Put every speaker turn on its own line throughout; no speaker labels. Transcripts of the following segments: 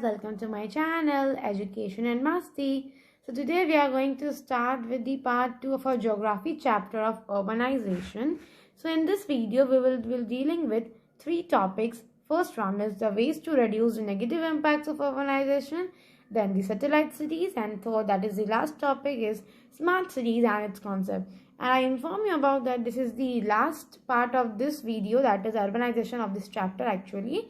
Welcome to my channel Education and Masti. So today we are going to start with the part 2 of our geography chapter of urbanization. So in this video we will be dealing with three topics. First one is the ways to reduce the negative impacts of urbanization, then the satellite cities, and third, that is the last topic, is smart cities and its concept. And I inform you about that this is the last part of this video, that is urbanization of this chapter actually,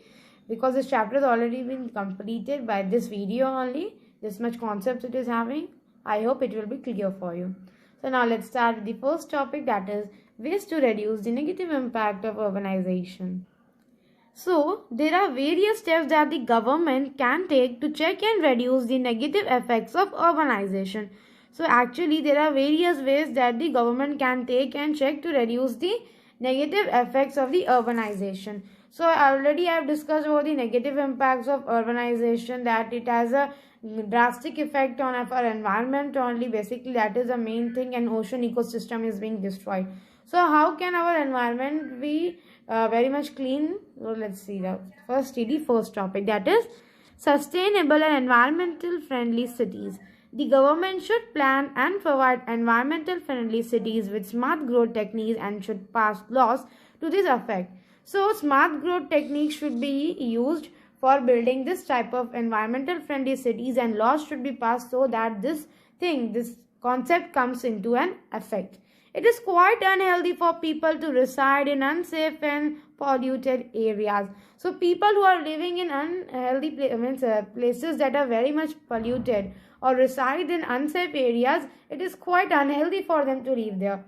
because this chapter has already been completed by this video only. This much concepts it is having. I hope it will be clear for you. So now let's start with the first topic, that is ways to reduce the negative impact of urbanization. So there are various steps that the government can take to check and reduce the negative effects of urbanization. So actually there are various ways that the government can take and check to reduce the negative effects of the urbanization. So already I have discussed about the negative impacts of urbanization, that it has a drastic effect on our environment only. Basically that is the main thing, and ocean ecosystem is being destroyed. So how can our environment be very much clean? Well, let's see the first topic, that is sustainable and environmental friendly cities. The government should plan and provide environmental friendly cities with smart growth techniques and should pass laws to this effect. So smart growth techniques should be used for building this type of environmental friendly cities, and laws should be passed so that this concept comes into an effect. It is quite unhealthy for people to reside in unsafe and polluted areas. So people who are living in unhealthy places that are very much polluted or reside in unsafe areas, it is quite unhealthy for them to live there.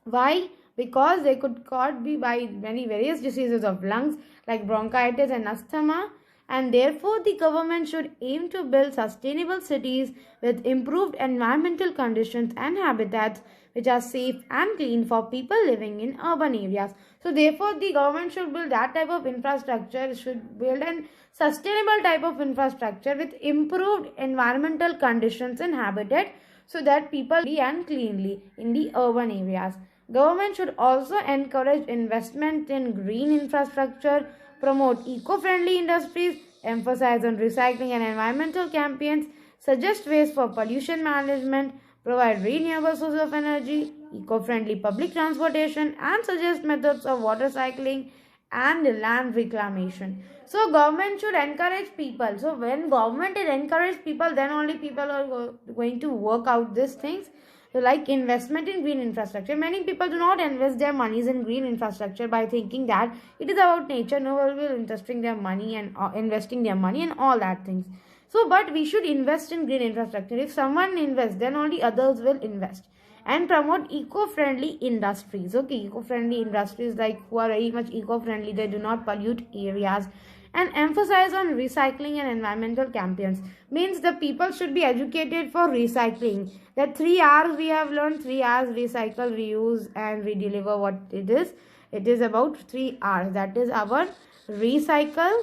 Why? Because they could caught be by many various diseases of lungs like bronchitis and asthma, and therefore the government should aim to build sustainable cities with improved environmental conditions and habitats which are safe and clean for people living in urban areas. So therefore the government should build that type of infrastructure, should build a sustainable type of infrastructure with improved environmental conditions and habitat so that people live and cleanly in the urban areas. Government should also encourage investment in green infrastructure, promote eco-friendly industries, emphasize on recycling and environmental campaigns, suggest ways for pollution management, provide renewable sources of energy, eco-friendly public transportation, and suggest methods of water cycling and land reclamation. So government should encourage people. So when government will encourage people, then only people are going to work out these things. So like investment in green infrastructure. Many people do not invest their monies in green infrastructure by thinking that it is about nature. No one will investing their money and investing their money and all that things. So but we should invest in green infrastructure. If someone invests, then only others will invest. And promote eco-friendly industries. Okay, eco-friendly industries like who are very much eco-friendly, they do not pollute areas, and emphasize on recycling and environmental campaigns. Means the people should be educated for recycling. That 3 R's we have learned: 3 R's, recycle, reuse, and redeliver. What it is? It is about 3 R's. That is our recycle,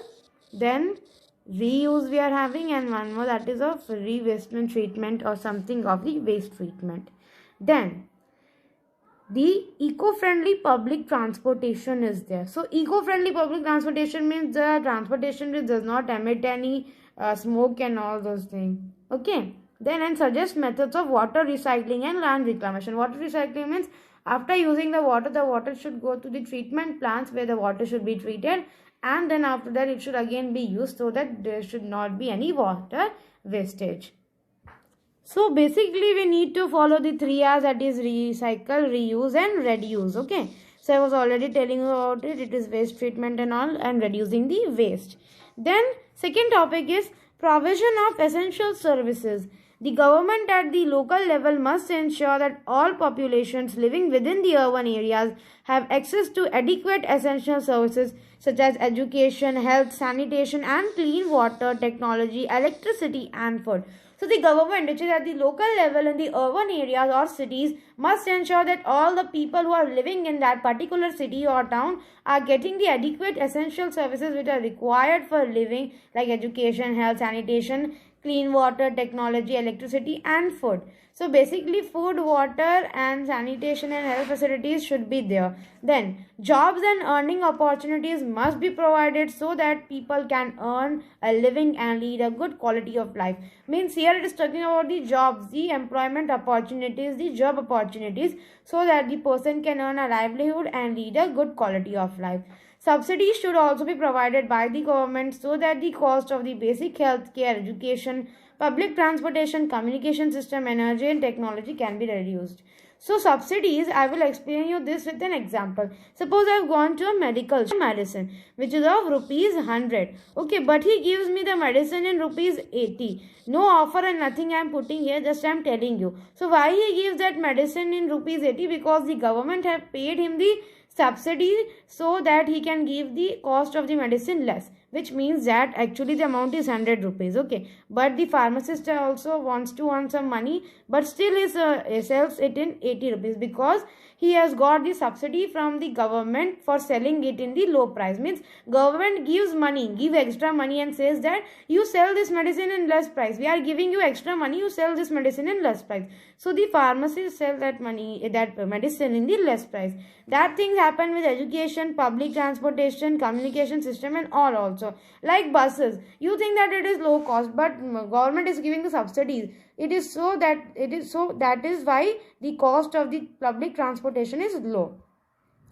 then reuse we are having, and one more, that is of re-waste treatment or something of the waste treatment. Then the eco-friendly public transportation is there. So eco-friendly public transportation means the transportation which does not emit any smoke and all those things. Okay. Then and suggest methods of water recycling and land reclamation. Water recycling means after using the water should go to the treatment plants where the water should be treated, and then after that it should again be used so that there should not be any water wastage. So basically we need to follow the 3 R's, that is recycle, reuse, and reduce. Okay. So I was already telling you about it. It is waste treatment and all, and reducing the waste. Then second topic is provision of essential services. The government at the local level must ensure that all populations living within the urban areas have access to adequate essential services such as education, health, sanitation, and clean water, technology, electricity, and food. So the government, which is at the local level in the urban areas or cities, must ensure that all the people who are living in that particular city or town are getting the adequate essential services which are required for living, like education, health, sanitation, clean water, technology, electricity, and food. So basically food, water, and sanitation and health facilities should be there. Then jobs and earning opportunities must be provided so that people can earn a living and lead a good quality of life. Means here it is talking about the jobs, the employment opportunities, the job opportunities, so that the person can earn a livelihood and lead a good quality of life. Subsidies should also be provided by the government so that the cost of the basic health care, education, public transportation, communication system, energy and technology can be reduced. So subsidies, I will explain you this with an example. Suppose I have gone to a medical medicine which is of rupees 100. Okay, but he gives me the medicine in rupees 80. No offer and nothing I am putting here, just I am telling you. So why he gives that medicine in rupees 80? Because the government have paid him the subsidy so that he can give the cost of the medicine less, which means that actually the amount is 100 rupees. Okay, but the pharmacist also wants to earn some money, but still he sells it in 80 rupees because he has got the subsidy from the government for selling it in the low price. Means government gives money, give extra money and says that you sell this medicine in less price. We are giving you extra money, you sell this medicine in less price. So the pharmacists sell that money, that medicine in the less price. That things happen with education, public transportation, communication system and all also. Like buses, you think that it is low cost, but government is giving the subsidies. That is why the cost of the public transportation is low.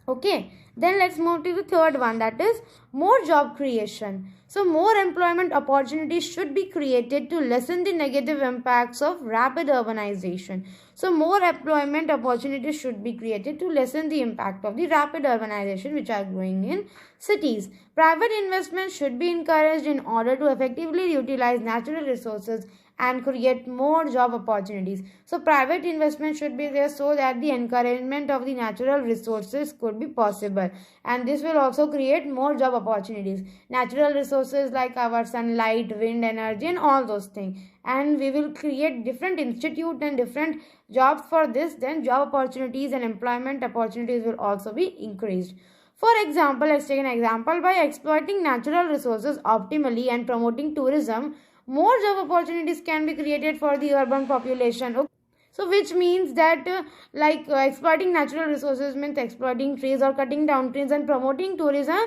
Okay, then let's move to the third one, that is more job creation. So more employment opportunities should be created to lessen the negative impacts of rapid urbanization. So more employment opportunities should be created to lessen the impact of the rapid urbanization which are growing in cities. Private investment should be encouraged in order to effectively utilize natural resources and create more job opportunities. So private investment should be there so that the encouragement of the natural resources could be possible, and this will also create more job opportunities. Natural resources like our sunlight, wind energy and all those things, and we will create different institute and different jobs for this. Then job opportunities and employment opportunities will also be increased. For example, let's take an example. By exploiting natural resources optimally and promoting tourism, more job opportunities can be created for the urban population. Okay. So which means that exploiting natural resources means exploiting trees or cutting down trees, and promoting tourism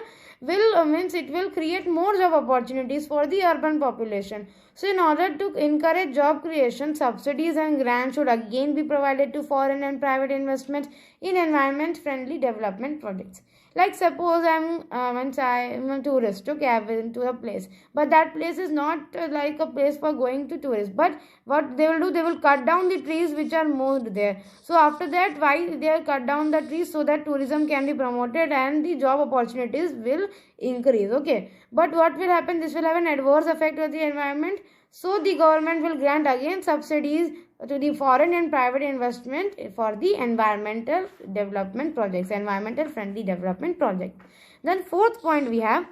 will means it will create more job opportunities for the urban population. So in order to encourage job creation, subsidies and grants should again be provided to foreign and private investments in environment friendly development projects. Like suppose I'm a tourist. Okay, I've been to a place, but that place is not like a place for going to tourists. But what they will do, they will cut down the trees which are moved there. So after that, why they cut down the trees? So that tourism can be promoted and the job opportunities will increase. Okay, but what will happen? This will have an adverse effect on the environment. So the government will grant again subsidies to the foreign and private investment for the environmental development projects, environmental friendly development projects. Then fourth point, we have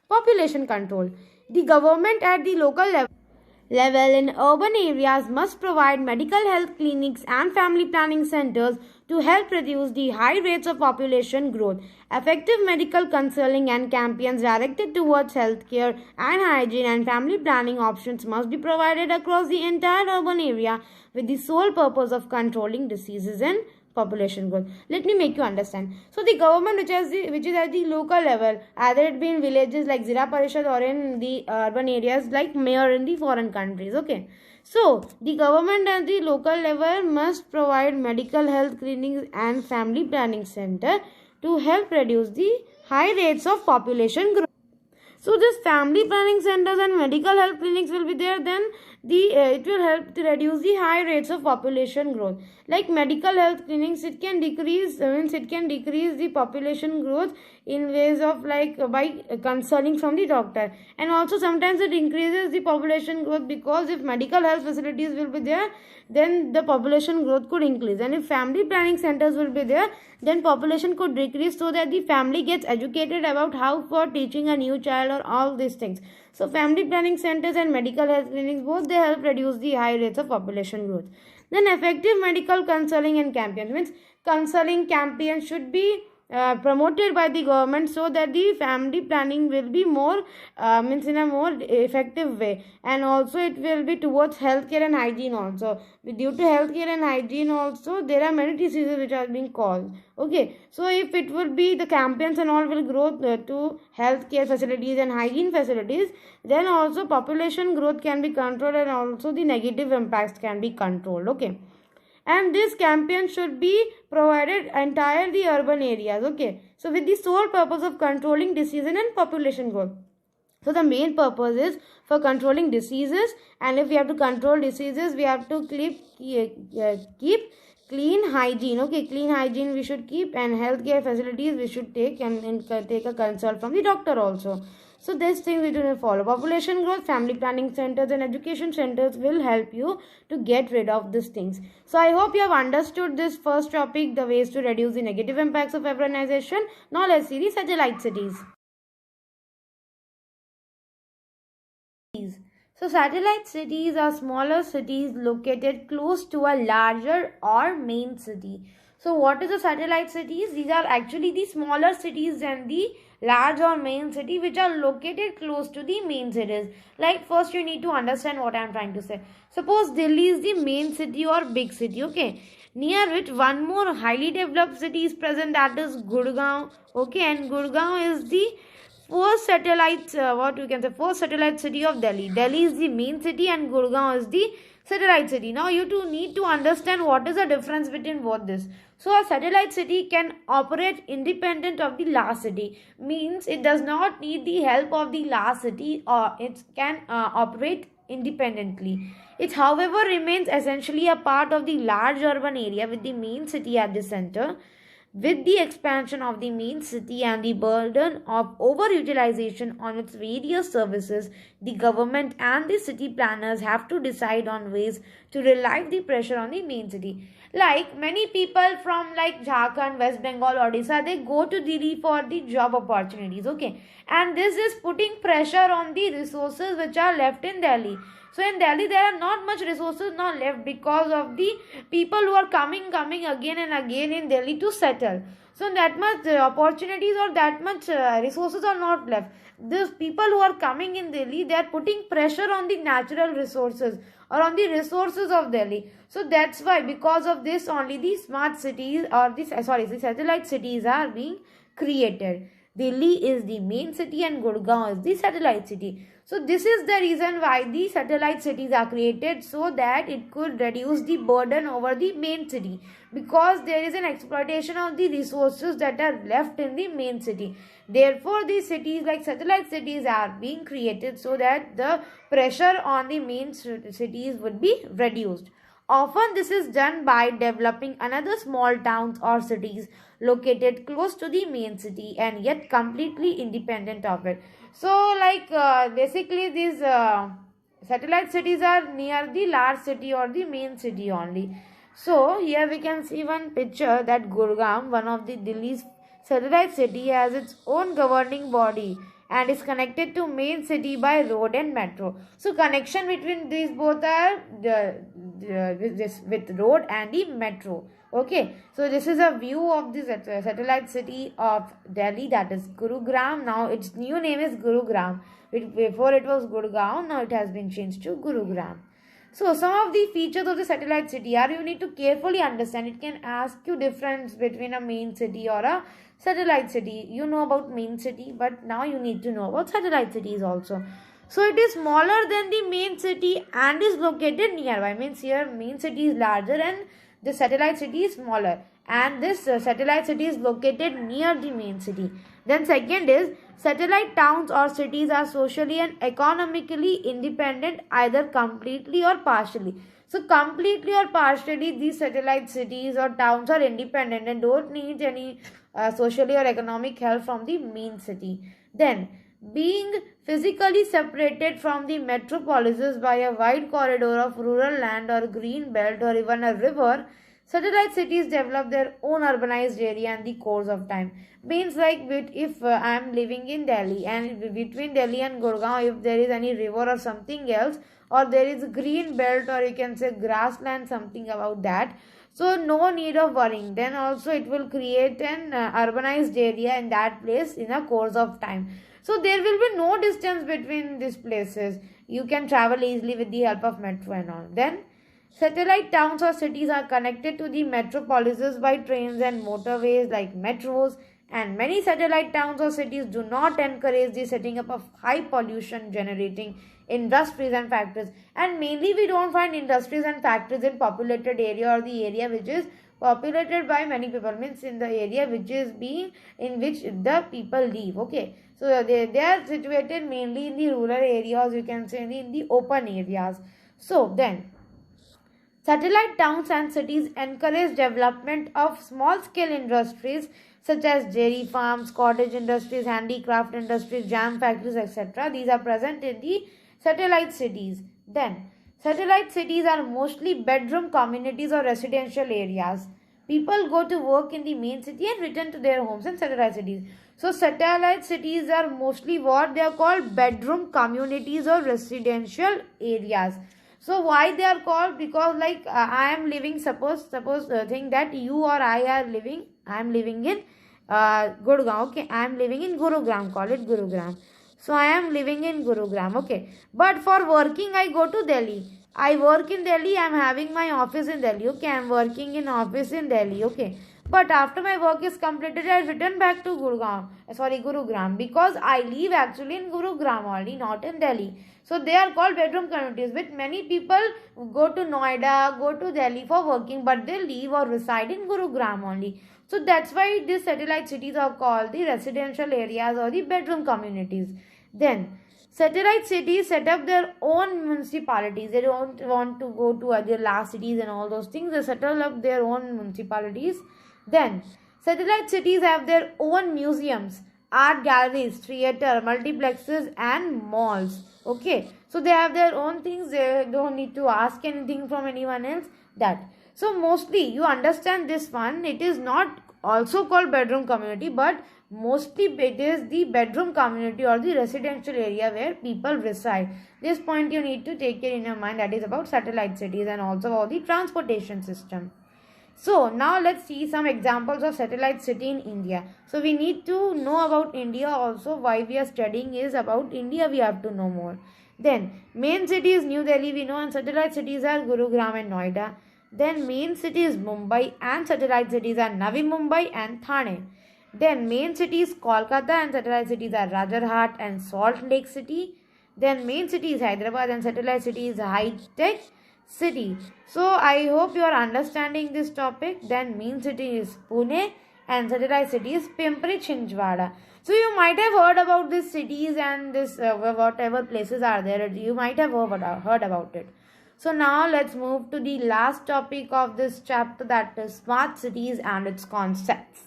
population control. The government at the local level in urban areas must provide medical health clinics and family planning centers to help reduce the high rates of population growth. Effective medical counseling and campaigns directed towards healthcare and hygiene and family planning options must be provided across the entire urban area with the sole purpose of controlling diseases and population growth. Let me make you understand. So the government which is at the local level, either it be in villages like Zira Parishad or in the urban areas like mayor in the foreign countries. Okay. So the government at the local level must provide medical health clinics and family planning center to help reduce the high rates of population growth. So this family planning centers and medical health clinics will be there. Then it will help to reduce the high rates of population growth. Like medical health clinics, it can decrease the population growth in ways of by consulting from the doctor, and also sometimes it increases the population growth because if medical health facilities will be there, then the population growth could increase, and if family planning centers will be there, then population could decrease, so that the family gets educated about how for teaching a new child or all these things. So family planning centers and medical health clinics, both they help reduce the high rates of population growth. Then effective medical counseling and campaigns means counseling campaigns should be promoted by the government, so that the family planning will be more means in a more effective way, and also it will be towards healthcare and hygiene also. Due to healthcare and hygiene also, there are many diseases which are being caused. Okay, so if it would be the campaigns and all will grow to healthcare facilities and hygiene facilities, then also population growth can be controlled, and also the negative impacts can be controlled. Okay, and this campaign should be provided entire the urban areas. Okay, so with the sole purpose of controlling disease and population growth. So the main purpose is for controlling diseases, and if we have to control diseases, we have to keep clean hygiene. Okay, clean hygiene we should keep, and healthcare facilities we should take, and take a consult from the doctor also. So these things we do follow. Population growth, family planning centers and education centers will help you to get rid of these things. So I hope you have understood this first topic, the ways to reduce the negative impacts of urbanization. Now let's see the satellite cities. So satellite cities are smaller cities located close to a larger or main city. So what is the satellite cities? These are actually the smaller cities than the large or main city, which are located close to the main cities. Like, first you need to understand what I am trying to say. Suppose Delhi is the main city or big city. Okay, near which one more highly developed city is present, that is Gurgaon. Okay, and Gurgaon is the first satellite city of Delhi. Delhi is the main city and Gurgaon is the satellite city. Now you two need to understand what is the difference between both this. So a satellite city can operate independent of the last city, means it does not need the help of the last city, or it can operate independently. It however remains essentially a part of the large urban area with the main city at the center. With the expansion of the main city and the burden of overutilization on its various services, the government and the city planners have to decide on ways to relieve the pressure on the main city. Like many people from like Jharkhand, West Bengal, Odisha, they go to Delhi for the job opportunities. Okay, and this is putting pressure on the resources which are left in Delhi. So in Delhi, there are not much resources now left because of the people who are coming again and again in Delhi to settle. So that much opportunities or that much resources are not left. These people who are coming in Delhi, they are putting pressure on the natural resources or on the resources of Delhi. So that's why, because of this only, the smart cities or the satellite cities are being created. Delhi is the main city and Gurgaon is the satellite city. So this is the reason why the satellite cities are created, so that it could reduce the burden over the main city, because there is an exploitation of the resources that are left in the main city. Therefore, these cities like satellite cities are being created so that the pressure on the main cities would be reduced. Often this is done by developing another small towns or cities located close to the main city and yet completely independent of it. So basically these satellite cities are near the large city or the main city only. So here we can see one picture that Gurgaon, one of the Delhi's satellite city, has its own governing body and is connected to main city by road and metro. So connection between these both are with road and the metro. Okay, so this is a view of the satellite city of Delhi, that is Gurugram. Now its new name is Gurugram. Before it was Gurgaon, now it has been changed to Gurugram. So some of the features of the satellite city are, you need to carefully understand. It can ask you difference between a main city or a satellite city. You know about main city, but now you need to know about satellite cities also. So it is smaller than the main city and is located nearby. Means here main city is larger and the satellite city is smaller, and this satellite city is located near the main city. Then second is, satellite towns or cities are socially and economically independent, either completely or partially. So completely or partially, these satellite cities or towns are independent and don't need any socially or economic help from the main city. Then, being physically separated from the metropolises by a wide corridor of rural land or green belt or even a river, satellite cities develop their own urbanized area in the course of time. Means like, if I am living in Delhi and between Delhi and Gurgaon, if there is any river or something else, or there is green belt or you can say grassland, something about that, So no need of worrying. Then also it will create an urbanized area in that place in a course of time. So there will be no distance between these places. You can travel easily with the help of metro and all. Then satellite towns or cities are connected to the metropolises by trains and motorways like metros, and many satellite towns or cities do not encourage the setting up of high pollution generating industries and factories. And mainly we don't find industries and factories in populated area or the area which is populated by many people, means in the area which is being in which the people live. Okay, so they are situated mainly in the rural areas, you can say in the open areas. So then satellite towns and cities encourage development of small scale industries such as dairy farms, cottage industries, handicraft industries, jam factories, etc. These are present in the satellite cities. Then, satellite cities are mostly bedroom communities or residential areas. People go to work in the main city and return to their homes in satellite cities. So, satellite cities are mostly what they are called bedroom communities or residential areas. So why they are called? Because like I am living, suppose think that you or I are living, I am living in Gurgaon. Okay, I am living in Gurugram, call it Gurugram. So I am living in Gurugram. Okay, but for working I go to Delhi. I work in Delhi, I am having my office in Delhi. Okay, I am working in office in Delhi. Okay, but after my work is completed, I return back to Gurugram, because I live actually in Gurugram only, not in Delhi. So they are called bedroom communities. With many people go to Noida, go to Delhi for working, but they live or reside in Gurugram only. So that's why these satellite cities are called the residential areas or the bedroom communities. Then satellite cities set up their own municipalities. They don't want to go to other large cities and all those things. They settle up their own municipalities. Then satellite cities have their own museums, art galleries, theater, multiplexes and malls. Okay, so they have their own things. They don't need to ask anything from anyone else. That, so mostly you understand this one. It is not also called bedroom community, but mostly it is the bedroom community or the residential area where people reside. This point you need to take care in your mind. That is about satellite cities and also about the transportation system. So now let's see some examples of satellite city in India. So we need to know about India also. Why we are studying is about India, we have to know more. Then main city is New Delhi, we know, and satellite cities are Gurugram and Noida. Then main city is Mumbai and satellite cities are Navi Mumbai and Thane. Then main city is Kolkata and satellite cities are Rajarhat and Salt Lake City. Then main city is Hyderabad and satellite city is High Tech City. So I hope you are understanding this topic. Then main city is Pune and satellite city is Pimpri Chinchwada. So you might have heard about these cities and this whatever places are there. You might have heard about it. So now let's move to the last topic of this chapter, that is smart cities and its concepts.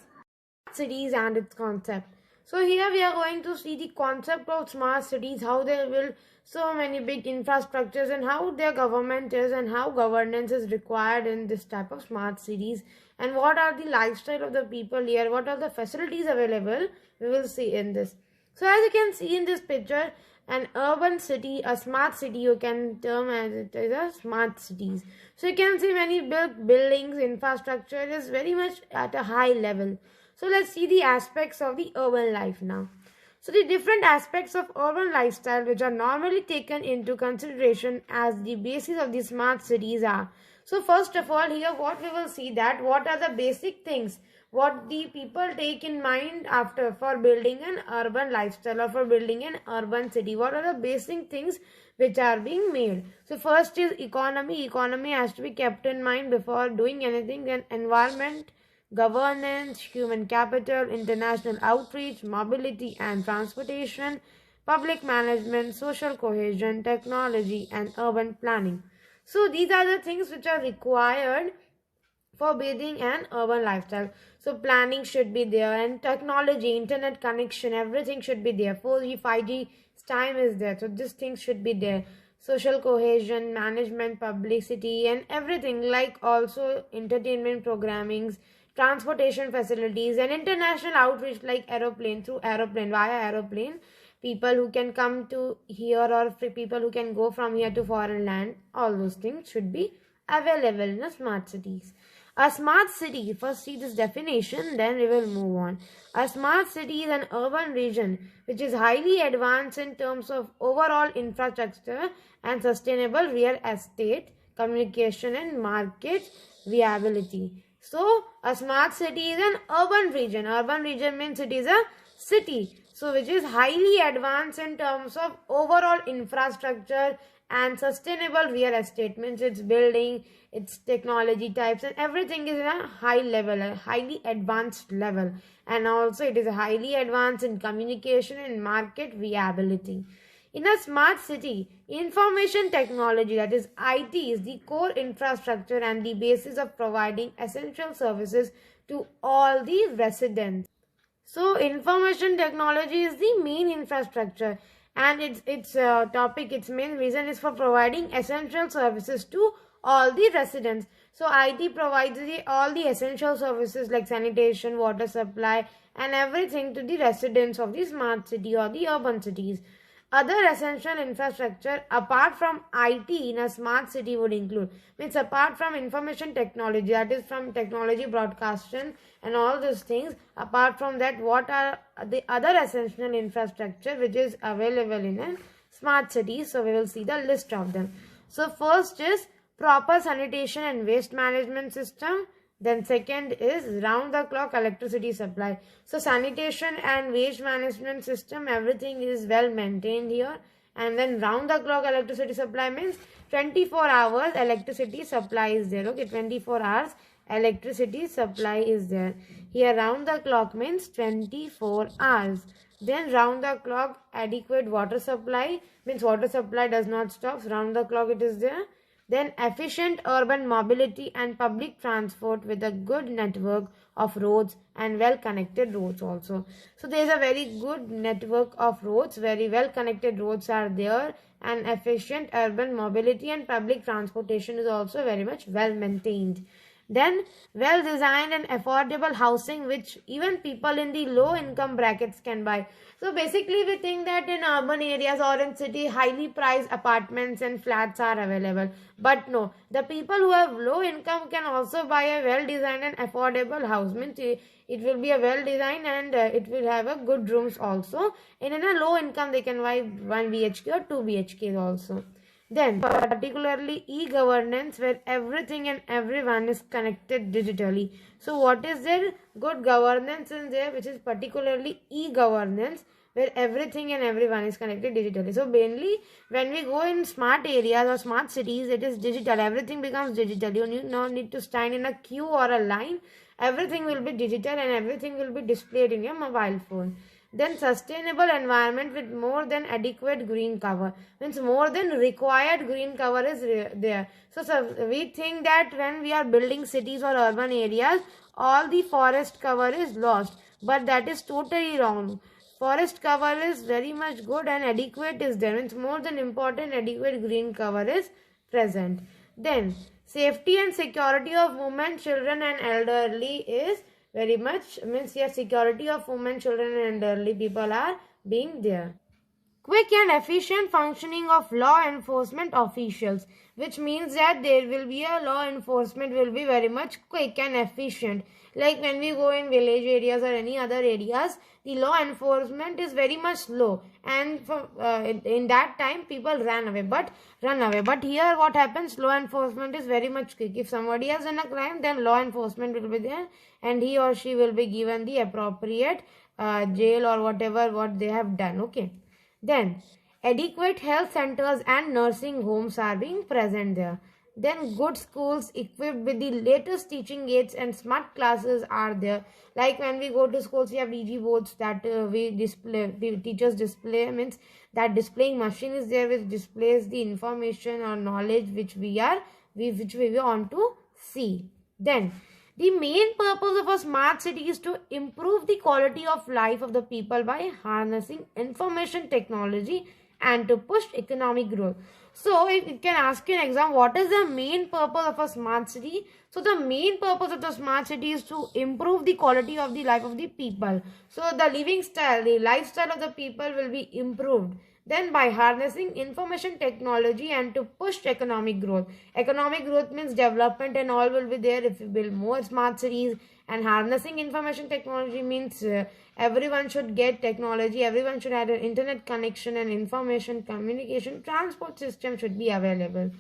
Cities and its concept. So here we are going to see the concept of smart cities, how they will so many big infrastructures and how their government is and how governance is required in this type of smart cities, and what are the lifestyle of the people here, what are the facilities available, we will see in this. So as you can see in this picture, an urban city, a smart city, you can term as it is a smart cities. So you can see many buildings, infrastructure is very much at a high level. So let's see the aspects of the urban life now. So the different aspects of urban lifestyle which are normally taken into consideration as the basis of the smart cities are. So first of all, here what we will see, that what are the basic things what the people take in mind after for building an urban lifestyle or for building an urban city. What are the basic things which are being made? So first is economy. Economy has to be kept in mind before doing anything. Then environment, governance, human capital, international outreach, mobility and transportation, public management, social cohesion, technology and urban planning. So these are the things which are required for building an urban lifestyle. So planning should be there, and technology, internet connection, everything should be there. 4G, 5G time is there. So these things should be there. Social cohesion, management, publicity and everything, like also entertainment programmings, transportation facilities and international outreach, like aeroplane, via aeroplane, people who can come to here or people who can go from here to foreign land, all those things should be available in the smart cities. A smart city, first see this definition, then we will move on. A smart city is an urban region which is highly advanced in terms of overall infrastructure and sustainable real estate, communication and market viability. So, a smart city is an urban region. Urban region means it is a city. So, which is highly advanced in terms of overall infrastructure and sustainable real estate, means its building, its technology types and everything is in a high level, a highly advanced level, and also it is highly advanced in communication and market viability. In a smart city, information technology, that is IT, is the core infrastructure and the basis of providing essential services to all the residents. So information technology is the main infrastructure, and its topic, its main reason is for providing essential services to all the residents. So IT provides all the essential services like sanitation, water supply and everything to the residents of the smart city or the urban cities. Other essential infrastructure apart from IT in a smart city would include, means apart from information technology, that is from technology, broadcasting and all those things, apart from that, what are the other essential infrastructure which is available in a smart city? So we will see the list of them. So first is proper sanitation and waste management system. Then second is round the clock electricity supply. So sanitation and waste management system, everything is well maintained here. And then round the clock electricity supply means 24 hours electricity supply is there. Okay, 24 hours electricity supply is there. Here round the clock means 24 hours. Then round the clock adequate water supply, means water supply does not stop, round the clock it is there. Then efficient urban mobility and public transport with a good network of roads and well connected roads also. So there is a very good network of roads, very well connected roads are there, and efficient urban mobility and public transportation is also very much well maintained. Then well designed and affordable housing which even people in the low income brackets can buy. So basically we think that in urban areas or in city highly priced apartments and flats are available. But no, the people who have low income can also buy a well designed and affordable house. Means it will be a well designed and it will have a good rooms also. And in a low income they can buy 1 BHK or 2 BHK also. Then particularly e-governance where everything and everyone is connected digitally. So what is there? Good governance in there, which is particularly e-governance where everything and everyone is connected digitally. So mainly when we go in smart areas or smart cities, it is digital. Everything becomes digital. You no need to stand in a queue or a line. Everything will be digital and everything will be displayed in your mobile phone. Then sustainable environment with more than adequate green cover, means more than required green cover is there. So we think that when we are building cities or urban areas, all the forest cover is lost, but that is totally wrong. Forest cover is very much good and adequate is there, means more than important adequate green cover is present. Then safety and security of women, children and elderly is very much, means here security of women, children and elderly people are being there. Quick and efficient functioning of law enforcement officials, which means that there will be a law enforcement will be very much quick and efficient. Like when we go in village areas or any other areas, the law enforcement is very much slow, and in that time people run away. But here what happens, law enforcement is very much quick. If somebody has done a crime, then law enforcement will be there and he or she will be given the appropriate jail or whatever what they have done. Okay. Then adequate health centers and nursing homes are being present there. Then good schools equipped with the latest teaching aids and smart classes are there. Like when we go to schools, we have DG boards that we display, the teachers display, means that displaying machine is there which displays the information or knowledge which we want to see. Then the main purpose of a smart city is to improve the quality of life of the people by harnessing information technology and to push economic growth. So if it can ask you an exam, what is the main purpose of a smart city? So the main purpose of the smart city is to improve the quality of the life of the people. So the living style, the lifestyle of the people will be improved. Then by harnessing information technology and to push economic growth. Economic growth means development and all will be there if you build more smart cities. And harnessing information technology means everyone should get technology, everyone should have an internet connection and information communication transport system should be available.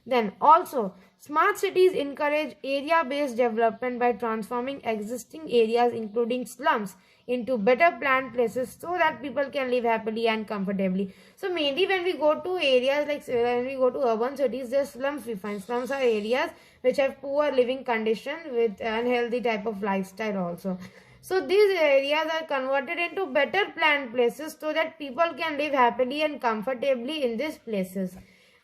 Then also smart cities encourage area-based development by transforming existing areas including slums into better planned places so that people can live happily and comfortably. So mainly when we go to areas like when we go to urban cities, there's slums we find. Slums are areas which have poor living condition with unhealthy type of lifestyle also. So these areas are converted into better planned places so that people can live happily and comfortably in these places.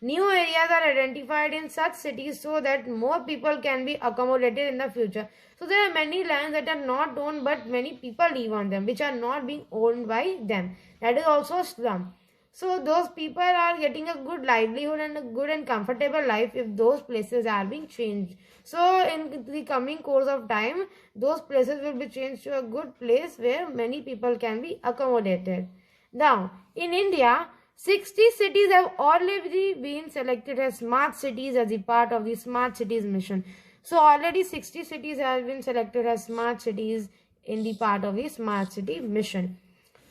New areas are identified in such cities so that more people can be accommodated in the future. So there are many lands that are not owned but many people live on them which are not being owned by them. That is also a slum. So those people are getting a good livelihood and a good and comfortable life if those places are being changed. So in the coming course of time, those places will be changed to a good place where many people can be accommodated. Now, in India, 60 cities have already been selected as smart cities as a part of the smart cities mission. So already 60 cities have been selected as smart cities in the part of the smart city mission.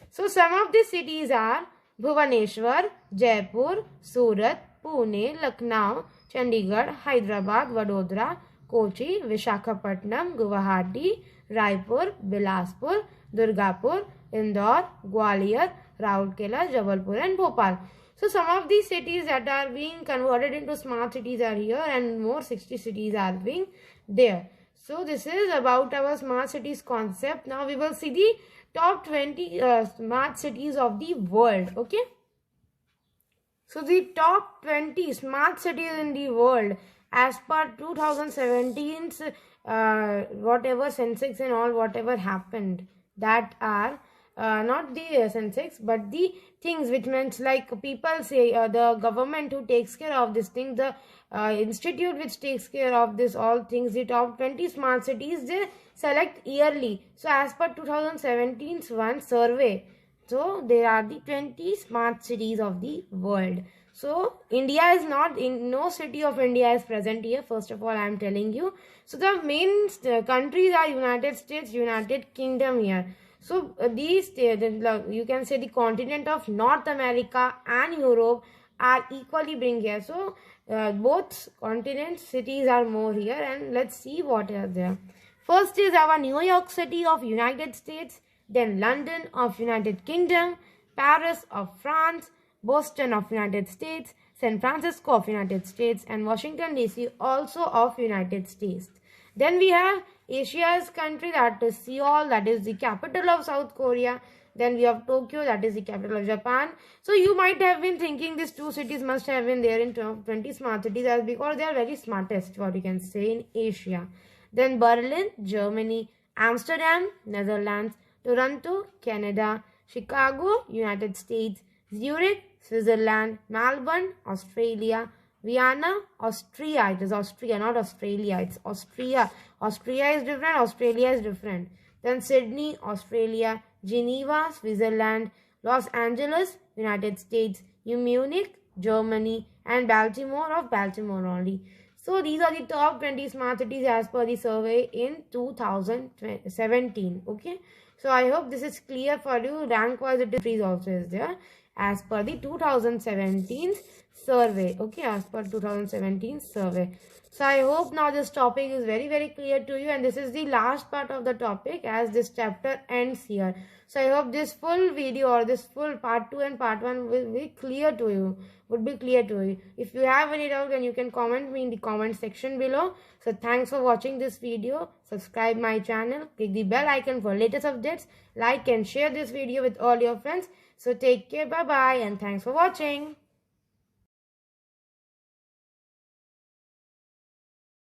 So some of the cities are Bhubaneswar, Jaipur, Surat, Pune, Lucknow, Chandigarh, Hyderabad, Vadodara, Kochi, Visakhapatnam, Guwahati, Raipur, Bilaspur, Durgapur, Indore, Gwalior, Rourkela, Jabalpur and Bhopal. So some of these cities that are being converted into smart cities are here and more 60 cities are being there. So this is about our smart cities concept. Now we will see the top 20 smart cities of the world. Okay. So the top 20 smart cities in the world as per 2017's whatever Sensex and all whatever happened, that are not the Sensex but the things which means like people say the government who takes care of this thing, the institute which takes care of this all things, the top 20 smart cities they select yearly. So as per 2017's one survey, so there are the 20 smart cities of the world. So India is not in, no city of India is present here. First of all, I am telling you. So the main countries are United States, United Kingdom here. So these you can say the continent of North America and Europe are equally bring here. So both continents cities are more here, and let's see what are there. First is our New York City of United States, then London of United Kingdom, Paris of France, Boston of United States, San Francisco of United States and Washington DC also of United States. Then we have Asia's country, that is Seoul, that is the capital of South Korea. Then we have Tokyo, that is the capital of Japan. So you might have been thinking these two cities must have been there in 20 smart cities as because they are very smartest, what you can say, in Asia. Then Berlin, Germany, Amsterdam, Netherlands, Toronto, Canada, Chicago, United States, Zurich, Switzerland, Melbourne, Australia, Vienna, Austria. It is Austria, not Australia. It's Austria. Austria is different. Australia is different. Then Sydney, Australia, Geneva, Switzerland, Los Angeles, United States, Munich, Germany, and Baltimore of Baltimore only. So these are the top 20 smart cities as per the survey in 2017. Okay. So I hope this is clear for you. Rank wise it is also is there as per the 2017 survey. Okay, as per 2017 survey. So I hope now this topic is very clear to you, and this is the last part of the topic as this chapter ends here. So I hope this full video or this full part 2 and part 1 will be clear to you, would be clear to you. If you have any doubt, then you can comment me in the comment section below. So thanks for watching this video. Subscribe my channel, click the bell icon for latest updates, like and share this video with all your friends. So take care, bye bye, and thanks for watching.